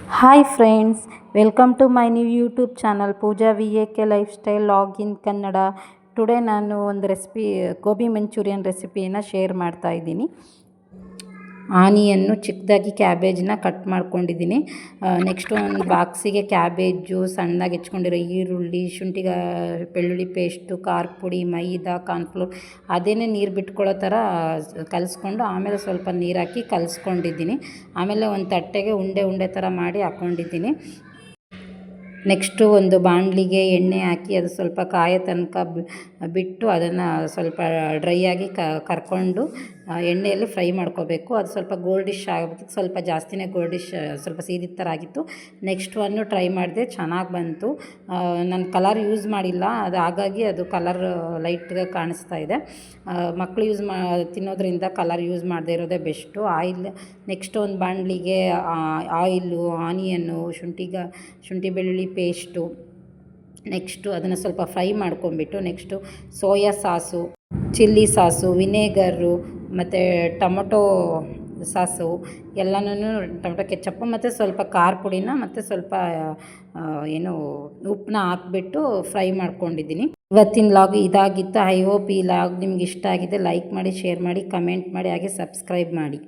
Hi friends, welcome to my new YouTube channel Pooja VAK Lifestyle Log in Kannada. Today ನಾನು ಒಂದು gobi manchurian ರೆಸಿಪಿಯನ್ನು share ಮಾಡ್ತಾ ಇದ್ದೀನಿ. Onion ಚಿಕ್ಕದಾಗಿ ಕ್ಯಾಬೇಜನ್ನ ಕಟ್ ಮಾಡ್ಕೊಂಡಿದ್ದೀನಿ. ನೆಕ್ಸ್ಟ್ ಒಂದು ಬಾಕ್ಸಿಗೆ ಕ್ಯಾಬೇಜು, ಸಣ್ಣದಾಗಿ ಹೆಚ್ಕೊಂಡಿರೋ ಈರುಳ್ಳಿ, ಬೆಳ್ಳುಳ್ಳಿ ಪೇಸ್ಟು, ಖಾರದ ಪುಡಿ, ಮೈದಾ, ಕಾರ್ನ್ಫ್ಲೋರ್ ಅದೇನೇ ನೀರು ಬಿಟ್ಕೊಳ್ಳೋ ಥರ ಕಲಿಸ್ಕೊಂಡು ಆಮೇಲೆ ಸ್ವಲ್ಪ ನೀರು ಹಾಕಿ ಕಲಿಸ್ಕೊಂಡಿದ್ದೀನಿ. ಆಮೇಲೆ ಒಂದು ತಟ್ಟೆಗೆ ಉಂಡೆ ಥರ ಮಾಡಿ ಹಾಕ್ಕೊಂಡಿದ್ದೀನಿ. ನೆಕ್ಸ್ಟು ಒಂದು ಬಾಣಲಿಗೆ ಎಣ್ಣೆ ಹಾಕಿ ಅದು ಸ್ವಲ್ಪ ಕಾಯೋ ತನಕ ಬಿಟ್ಟು ಅದನ್ನು ಸ್ವಲ್ಪ ಡ್ರೈ ಆಗಿ ಕರ್ಕೊಂಡು ಎಣ್ಣೆಯಲ್ಲಿ ಫ್ರೈ ಮಾಡ್ಕೋಬೇಕು. ಅದು ಸ್ವಲ್ಪ ಗೋಲ್ಡಿಶ್ ಆಗೋದಕ್ಕೆ ಸ್ವಲ್ಪ ಜಾಸ್ತಿನೇ ಗೋಲ್ಡಿಶ್, ಸ್ವಲ್ಪ ಸೀದಿದ ಥರ ಆಗಿತ್ತು. ನೆಕ್ಸ್ಟ್ ಒನ್ನು ಟ್ರೈ ಮಾಡಿದೆ, ಚೆನ್ನಾಗಿ ಬಂತು. ನಾನು ಕಲರ್ ಯೂಸ್ ಮಾಡಿಲ್ಲ, ಅದು ಹಾಗಾಗಿ ಅದು ಕಲರ್ ಲೈಟ್ಗೆ ಕಾಣಿಸ್ತಾ ಇದೆ. ಮಕ್ಕಳು ತಿನ್ನೋದ್ರಿಂದ ಕಲರ್ ಯೂಸ್ ಮಾಡದೇ ಇರೋದೇ ಬೆಸ್ಟು. ನೆಕ್ಸ್ಟ್ ಒಂದು ಬಾಣಲಿಗೆ ಆಯಿಲು, ಆನಿಯನ್ನು, ಶುಂಠಿ ಬೆಳ್ಳುಳ್ಳಿ ಪೇಸ್ಟು, ನೆಕ್ಸ್ಟು ಅದನ್ನು ಸ್ವಲ್ಪ ಫ್ರೈ ಮಾಡ್ಕೊಂಬಿಟ್ಟು next soya sauce, chilli sauce, vinegar ಮತ್ತು ಟೊಮೊಟೊ ಸಾಸು ಎಲ್ಲನೂ, ಟೊಮೊಟೊ ಕೆಚಪ್ಪು ಮತ್ತು ಸ್ವಲ್ಪ ಖಾರ ಪುಡಿನ ಮತ್ತು ಸ್ವಲ್ಪ ಉಪ್ಪನ್ನ ಹಾಕ್ಬಿಟ್ಟು ಫ್ರೈ ಮಾಡ್ಕೊಂಡಿದ್ದೀನಿ. ಇವತ್ತಿನ ಲಾಗ್ ಇದಾಗಿತ್ತು. ಐ ಹೋಪ್ ಈ ಲಾಗ್ ನಿಮ್ಗೆ ಇಷ್ಟ ಆಗಿದೆ. ಲೈಕ್ ಮಾಡಿ, ಶೇರ್ ಮಾಡಿ, ಕಮೆಂಟ್ ಮಾಡಿ, ಹಾಗೆ ಸಬ್ಸ್ಕ್ರೈಬ್ ಮಾಡಿ.